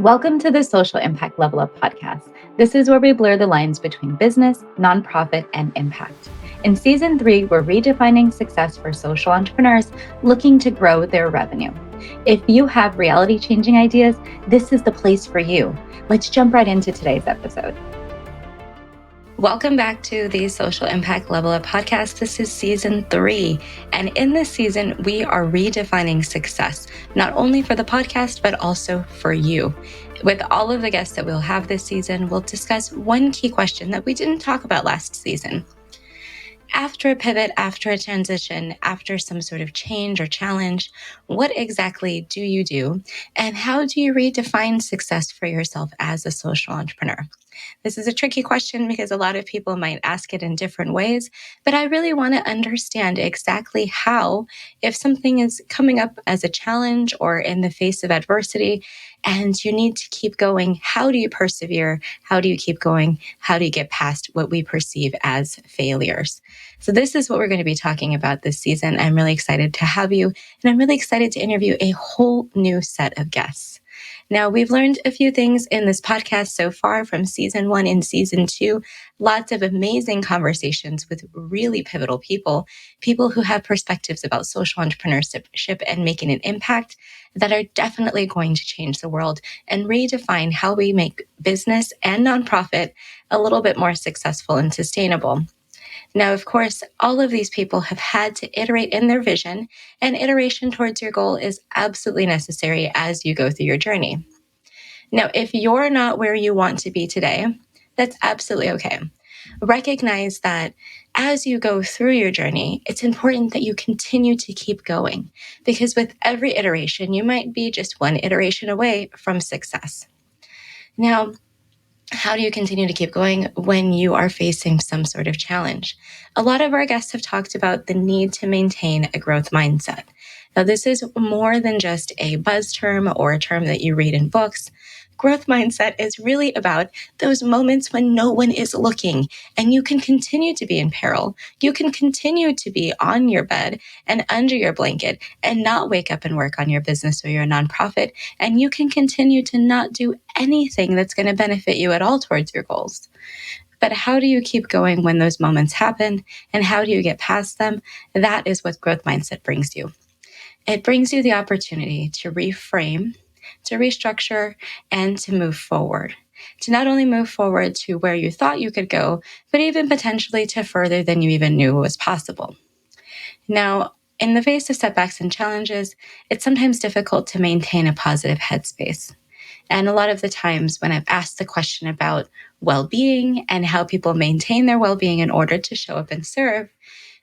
Welcome to the Social Impact Level Up podcast. This is where we blur the lines between business, nonprofit, and impact. In season 3, we're redefining success for social entrepreneurs looking to grow their revenue. If you have reality-changing ideas, this is the place for you. Let's jump right into today's episode. Welcome back to the Social Impact Level Up podcast. This is season 3. And in this season, we are redefining success, not only for the podcast, but also for you. With all of the guests that we'll have this season, we'll discuss one key question that we didn't talk about last season. After a pivot, after a transition, after some sort of change or challenge, what exactly do you do? And how do you redefine success for yourself as a social entrepreneur? This is a tricky question because a lot of people might ask it in different ways, but I really want to understand exactly how, if something is coming up as a challenge or in the face of adversity, and you need to keep going, how do you persevere? How do you keep going? How do you get past what we perceive as failures? So this is what we're going to be talking about this season. I'm really excited to have you, and I'm really excited to interview a whole new set of guests. Now, we've learned a few things in this podcast so far from season 1 and season 2. Lots of amazing conversations with really pivotal people who have perspectives about social entrepreneurship and making an impact that are definitely going to change the world and redefine how we make business and nonprofit a little bit more successful and sustainable. Now, of course, all of these people have had to iterate in their vision, and iteration towards your goal is absolutely necessary as you go through your journey. Now, if you're not where you want to be today, that's absolutely okay. Recognize that as you go through your journey, it's important that you continue to keep going, because with every iteration, you might be just one iteration away from success. Now, how do you continue to keep going when you are facing some sort of challenge? A lot of our guests have talked about the need to maintain a growth mindset. Now, this is more than just a buzz term or a term that you read in books. Growth mindset is really about those moments when no one is looking and you can continue to be in peril. You can continue to be on your bed and under your blanket and not wake up and work on your business or your nonprofit. And you can continue to not do anything that's going to benefit you at all towards your goals. But how do you keep going when those moments happen, and how do you get past them? That is what growth mindset brings you. It brings you the opportunity to reframe, to restructure, and to move forward. To not only move forward to where you thought you could go, but even potentially to further than you even knew was possible. Now, in the face of setbacks and challenges, it's sometimes difficult to maintain a positive headspace. And a lot of the times when I've asked the question about well-being and how people maintain their well-being in order to show up and serve,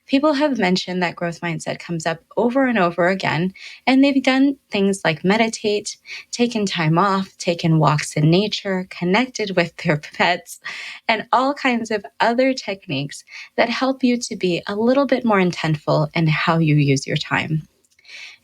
people have mentioned that growth mindset comes up over and over again, and they've done things like meditate, taken time off, taken walks in nature, connected with their pets, and all kinds of other techniques that help you to be a little bit more intentful in how you use your time.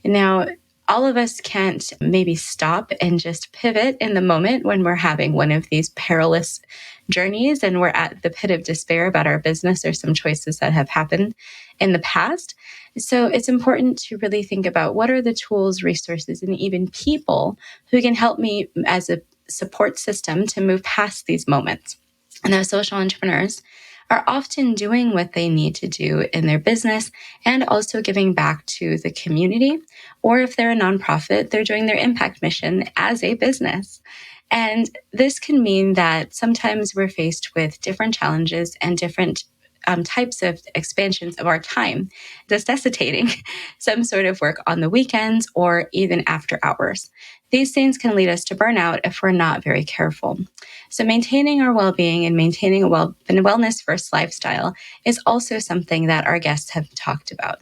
Now, all of us can't maybe stop and just pivot in the moment when we're having one of these perilous journeys and we're at the pit of despair about our business or some choices that have happened in the past. So it's important to really think about what are the tools, resources, and even people who can help me as a support system to move past these moments. And those social entrepreneurs are often doing what they need to do in their business and also giving back to the community. Or if they're a nonprofit, they're doing their impact mission as a business. And this can mean that sometimes we're faced with different challenges and different types of expansions of our time, necessitating some sort of work on the weekends or even after hours. These things can lead us to burnout if we're not very careful. So maintaining our well-being and maintaining a wellness-first lifestyle is also something that our guests have talked about.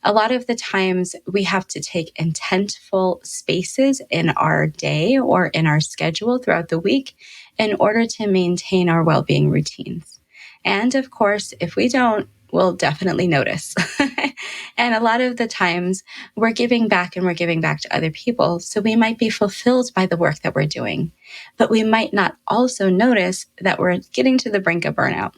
A lot of the times we have to take intentful spaces in our day or in our schedule throughout the week in order to maintain our well-being routines. And of course, if we don't, we'll definitely notice. And a lot of the times we're giving back and we're giving back to other people. So we might be fulfilled by the work that we're doing, but we might not also notice that we're getting to the brink of burnout.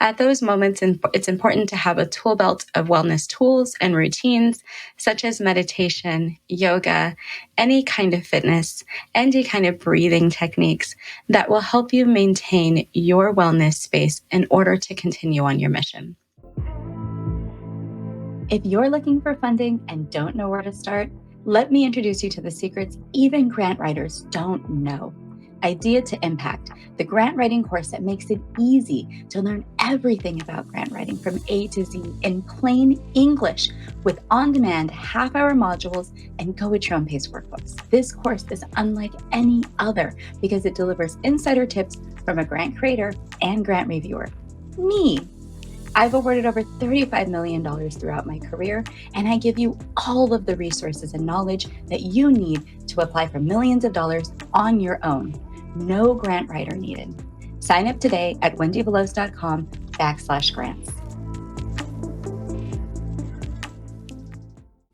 At those moments, it's important to have a tool belt of wellness tools and routines, such as meditation, yoga, any kind of fitness, any kind of breathing techniques that will help you maintain your wellness space in order to continue on your mission. If you're looking for funding and don't know where to start, let me introduce you to the secrets even grant writers don't know. Idea to Impact, the grant writing course that makes it easy to learn everything about grant writing from A to Z in plain English with on-demand half-hour modules and go-at-your-own-pace workbooks. This course is unlike any other because it delivers insider tips from a grant creator and grant reviewer, me. I've awarded over $35 million throughout my career, and I give you all of the resources and knowledge that you need to apply for millions of dollars on your own. No grant writer needed. Sign up today at wendyvelos.com/grants.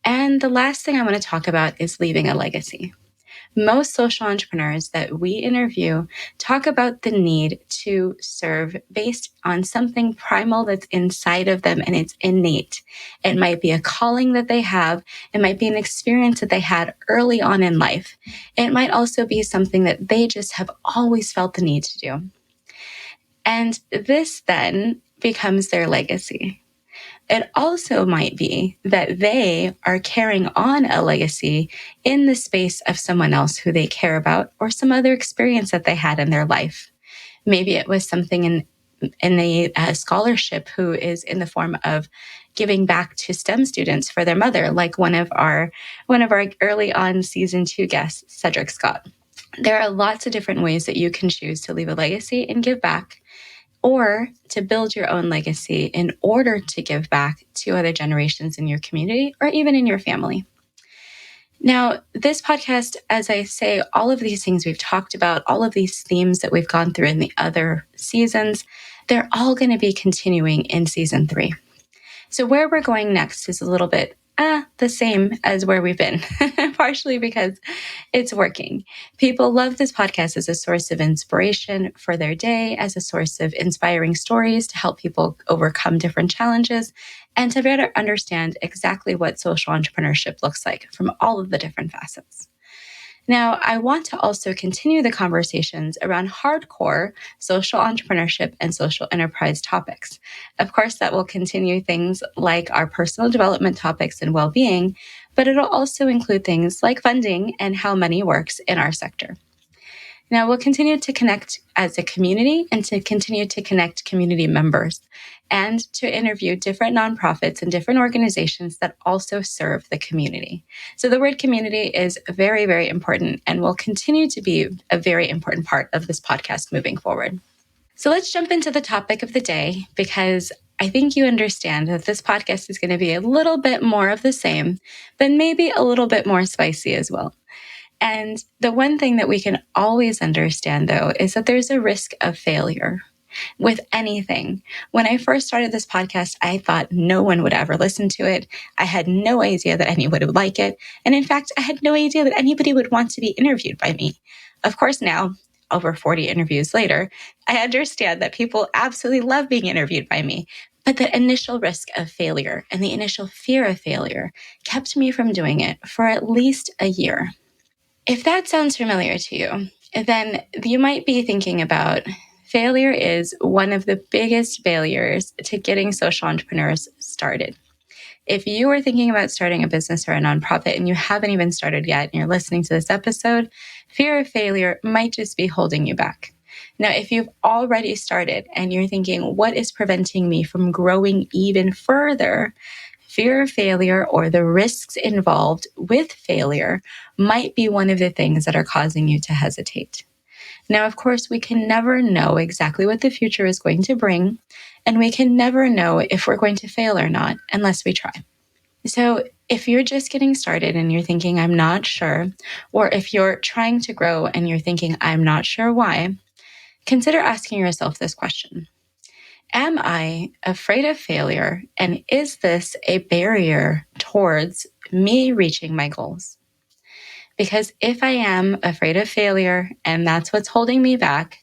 And the last thing I want to talk about is leaving a legacy. Most social entrepreneurs that we interview talk about the need to serve based on something primal that's inside of them and it's innate. It might be a calling that they have. It might be an experience that they had early on in life. It might also be something that they just have always felt the need to do. And this then becomes their legacy. It also might be that they are carrying on a legacy in the space of someone else who they care about or some other experience that they had in their life. Maybe it was something in the scholarship who is in the form of giving back to STEM students for their mother, like one of our early on season 2 guests, Cedric Scott. There are lots of different ways that you can choose to leave a legacy and give back, or to build your own legacy in order to give back to other generations in your community or even in your family. Now, this podcast, as I say, all of these things we've talked about, all of these themes that we've gone through in the other seasons, they're all going to be continuing in season 3. So where we're going next is a little bit the same as where we've been, partially because it's working. People love this podcast as a source of inspiration for their day, as a source of inspiring stories to help people overcome different challenges, and to better understand exactly what social entrepreneurship looks like from all of the different facets. Now, I want to also continue the conversations around hardcore social entrepreneurship and social enterprise topics. Of course, that will continue things like our personal development topics and well-being, but it'll also include things like funding and how money works in our sector. Now, we'll continue to connect as a community and to continue to connect community members and to interview different nonprofits and different organizations that also serve the community. So the word community is very, very important and will continue to be a very important part of this podcast moving forward. So let's jump into the topic of the day, because I think you understand that this podcast is going to be a little bit more of the same, but maybe a little bit more spicy as well. And the one thing that we can always understand, though, is that there's a risk of failure with anything. When I first started this podcast, I thought no one would ever listen to it. I had no idea that anyone would like it. And in fact, I had no idea that anybody would want to be interviewed by me. Of course, now, over 40 interviews later, I understand that people absolutely love being interviewed by me. But the initial risk of failure and the initial fear of failure kept me from doing it for at least a year. If that sounds familiar to you, then you might be thinking about failure is one of the biggest barriers to getting social entrepreneurs started. If you are thinking about starting a business or a nonprofit and you haven't even started yet and you're listening to this episode, fear of failure might just be holding you back. Now, if you've already started and you're thinking, what is preventing me from growing even further? Fear of failure or the risks involved with failure might be one of the things that are causing you to hesitate. Now, of course, we can never know exactly what the future is going to bring, and we can never know if we're going to fail or not unless we try. So if you're just getting started and you're thinking, I'm not sure, or if you're trying to grow and you're thinking, I'm not sure why, consider asking yourself this question. Am I afraid of failure, and is this a barrier towards me reaching my goals? Because if I am afraid of failure and that's what's holding me back,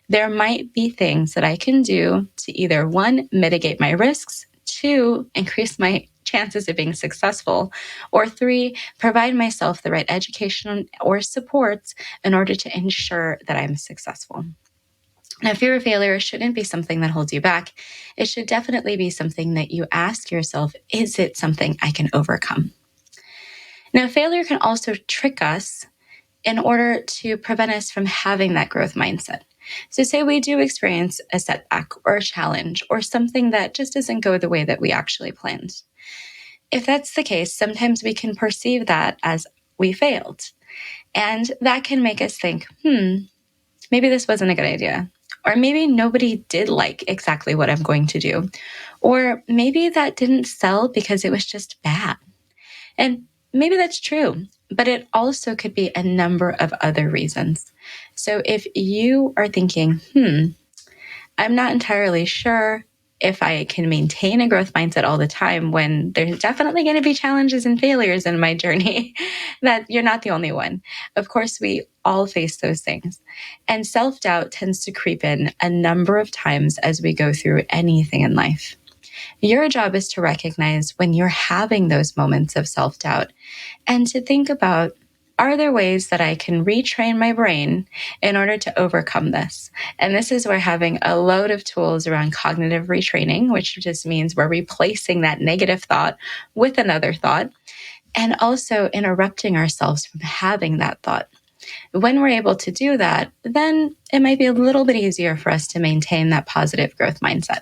there might be things that I can do to either one, mitigate my risks, two, increase my chances of being successful, or three, provide myself the right education or supports in order to ensure that I'm successful. Now, fear of failure shouldn't be something that holds you back. It should definitely be something that you ask yourself, is it something I can overcome? Now, failure can also trick us in order to prevent us from having that growth mindset. So say we do experience a setback or a challenge or something that just doesn't go the way that we actually planned. If that's the case, sometimes we can perceive that as we failed. And that can make us think, maybe this wasn't a good idea. Or maybe nobody did like exactly what I'm going to do. Or maybe that didn't sell because it was just bad. And maybe that's true, but it also could be a number of other reasons. So if you are thinking, I'm not entirely sure if I can maintain a growth mindset all the time when there's definitely going to be challenges and failures in my journey, that you're not the only one. Of course, we all face those things. And self-doubt tends to creep in a number of times as we go through anything in life. Your job is to recognize when you're having those moments of self-doubt and to think about, are there ways that I can retrain my brain in order to overcome this? And this is where having a load of tools around cognitive retraining, which just means we're replacing that negative thought with another thought, and also interrupting ourselves from having that thought. When we're able to do that, then it might be a little bit easier for us to maintain that positive growth mindset.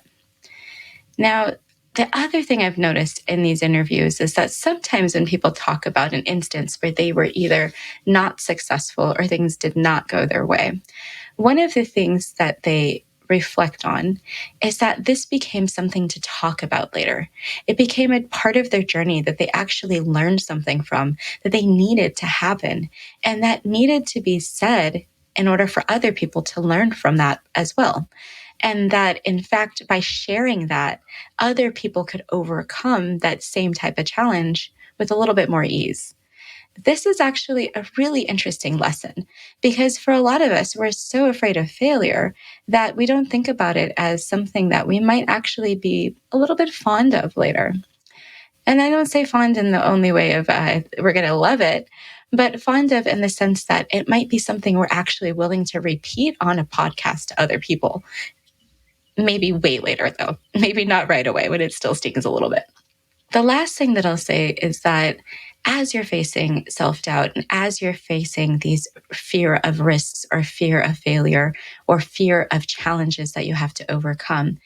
Now, the other thing I've noticed in these interviews is that sometimes when people talk about an instance where they were either not successful or things did not go their way, one of the things that they reflect on is that this became something to talk about later. It became a part of their journey that they actually learned something from, that they needed to happen, and that needed to be said in order for other people to learn from that as well. And that, in fact, by sharing that, other people could overcome that same type of challenge with a little bit more ease. This is actually a really interesting lesson because for a lot of us, we're so afraid of failure that we don't think about it as something that we might actually be a little bit fond of later. And I don't say fond in the only way of we're going to love it, but fond of in the sense that it might be something we're actually willing to repeat on a podcast to other people. Maybe way later, though. Maybe not right away when it still stings a little bit. The last thing that I'll say is that as you're facing self-doubt and as you're facing these fear of risks or fear of failure or fear of challenges that you have to overcome,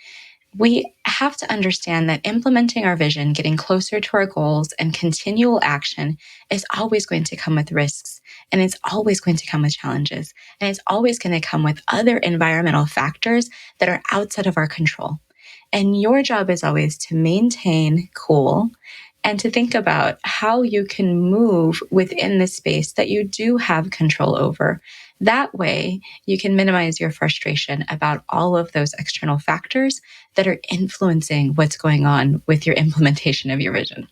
we have to understand that implementing our vision, getting closer to our goals, and continual action is always going to come with risks. And it's always going to come with challenges. And it's always going to come with other environmental factors that are outside of our control. And your job is always to maintain cool and to think about how you can move within the space that you do have control over. That way, you can minimize your frustration about all of those external factors that are influencing what's going on with your implementation of your vision.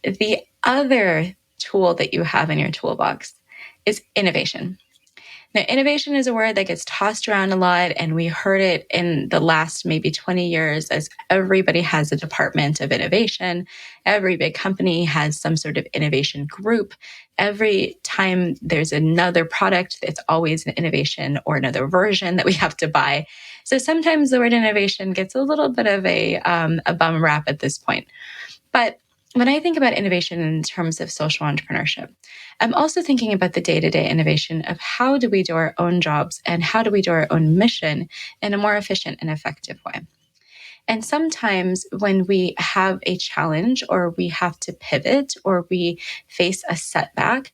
The other tool that you have in your toolbox is innovation. Now, innovation is a word that gets tossed around a lot, and we heard it in the last maybe 20 years as everybody has a department of innovation. Every big company has some sort of innovation group. Every time there's another product, it's always an innovation or another version that we have to buy. So sometimes the word innovation gets a little bit of a bum rap at this point. But when I think about innovation in terms of social entrepreneurship, I'm also thinking about the day-to-day innovation of how do we do our own jobs and how do we do our own mission in a more efficient and effective way. And sometimes when we have a challenge or we have to pivot or we face a setback,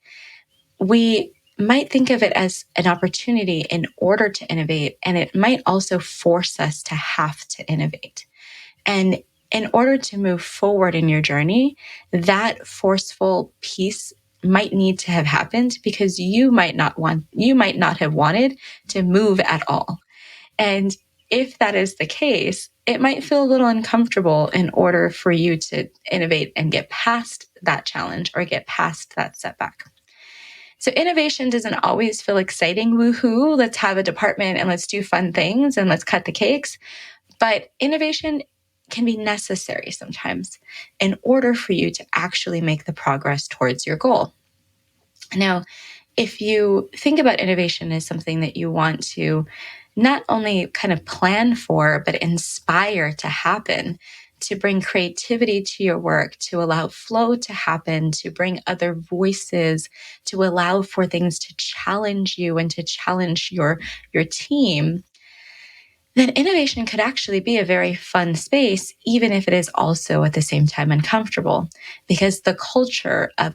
we might think of it as an opportunity in order to innovate, and it might also force us to have to innovate. And in order to move forward in your journey, that forceful piece might need to have happened because you might not have wanted to move at all. And if that is the case, it might feel a little uncomfortable in order for you to innovate and get past that challenge or get past that setback. So innovation doesn't always feel exciting. Woohoo, let's have a department and let's do fun things and let's cut the cakes. But innovation can be necessary sometimes in order for you to actually make the progress towards your goal. Now, if you think about innovation as something that you want to not only kind of plan for, but inspire to happen, to bring creativity to your work, to allow flow to happen, to bring other voices, to allow for things to challenge you and to challenge your team, then innovation could actually be a very fun space, even if it is also at the same time uncomfortable, because the culture of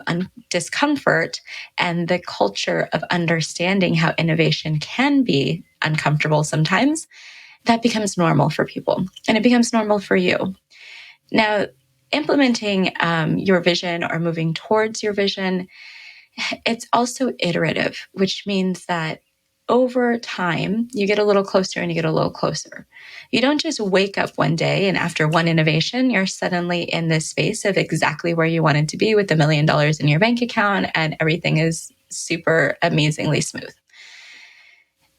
discomfort and the culture of understanding how innovation can be uncomfortable sometimes, that becomes normal for people, and it becomes normal for you. Now, implementing your vision or moving towards your vision, it's also iterative, which means that over time, you get a little closer and you get a little closer. You don't just wake up one day and after one innovation, you're suddenly in this space of exactly where you wanted to be with $1 million in your bank account and everything is super amazingly smooth.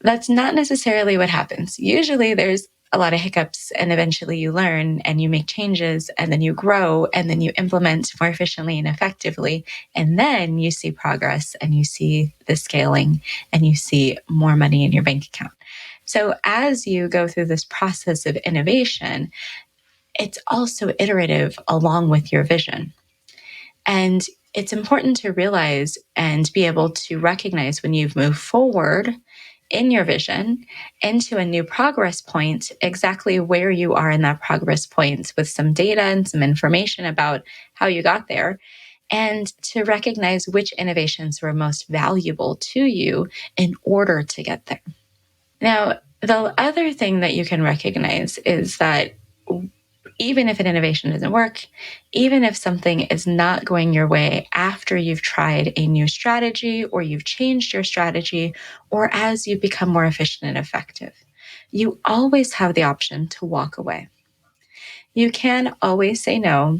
That's not necessarily what happens. Usually there's a lot of hiccups and eventually you learn and you make changes and then you grow and then you implement more efficiently and effectively. And then you see progress and you see the scaling and you see more money in your bank account. So as you go through this process of innovation, it's also iterative along with your vision. And it's important to realize and be able to recognize when you've moved forward in your vision into a new progress point, exactly where you are in that progress point with some data and some information about how you got there, and to recognize which innovations were most valuable to you in order to get there. Now, the other thing that you can recognize is that even if an innovation doesn't work, even if something is not going your way after you've tried a new strategy or you've changed your strategy or as you become more efficient and effective, you always have the option to walk away. You can always say no.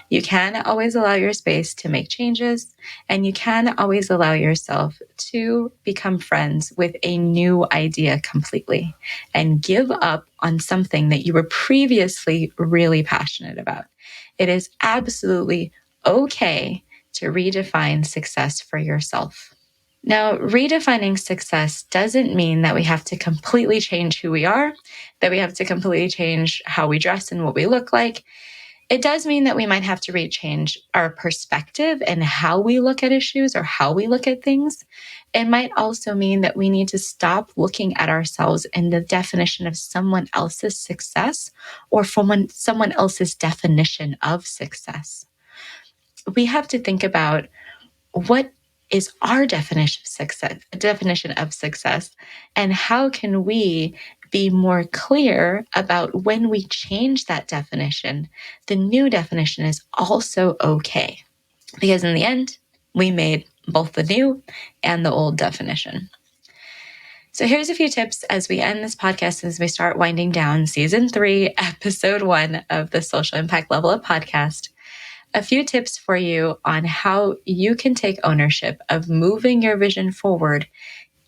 You can always allow your space to make changes, and you can always allow yourself to become friends with a new idea completely and give up on something that you were previously really passionate about. It is absolutely okay to redefine success for yourself. Now, redefining success doesn't mean that we have to completely change who we are, that we have to completely change how we dress and what we look like. It does mean that we might have to rechange our perspective and how we look at issues or how we look at things. It might also mean that we need to stop looking at ourselves in the definition of someone else's success or from someone else's definition of success. We have to think about what is our definition of success, and how can we be more clear about when we change that definition, the new definition is also okay. Because in the end, we made both the new and the old definition. So here's a few tips as we end this podcast, as we start winding down season 3, episode 1 of the Social Impact Level Up podcast. A few tips for you on how you can take ownership of moving your vision forward,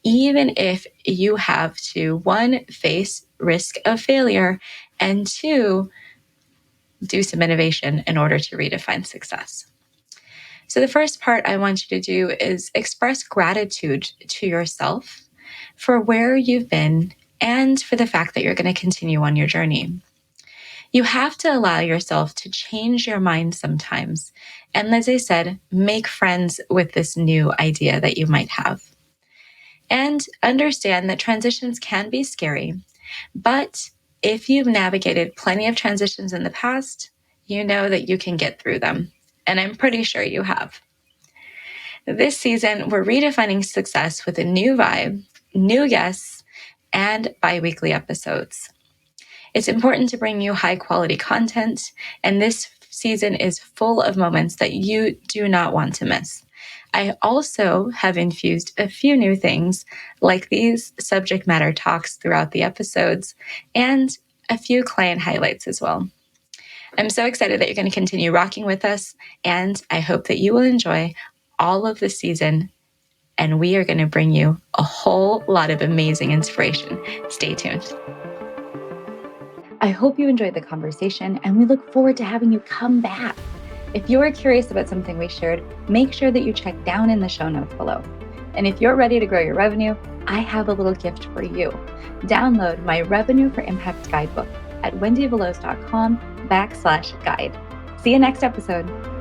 even if you have to, 1, face risk of failure, and 2, do some innovation in order to redefine success. So the first part I want you to do is express gratitude to yourself for where you've been and for the fact that you're going to continue on your journey. You have to allow yourself to change your mind sometimes. And as I said, make friends with this new idea that you might have. And understand that transitions can be scary. But if you've navigated plenty of transitions in the past, you know that you can get through them. And I'm pretty sure you have. This season, we're redefining success with a new vibe, new guests, and bi-weekly episodes. It's important to bring you high quality content, and this season is full of moments that you do not want to miss. I also have infused a few new things, like these subject matter talks throughout the episodes, and a few client highlights as well. I'm so excited that you're going to continue rocking with us, and I hope that you will enjoy all of the season and we are going to bring you a whole lot of amazing inspiration. Stay tuned. I hope you enjoyed the conversation, and we look forward to having you come back. If you're curious about something we shared, make sure that you check down in the show notes below. And if you're ready to grow your revenue, I have a little gift for you. Download my Revenue for Impact guidebook at wendyveloz.com/guide. See you next episode.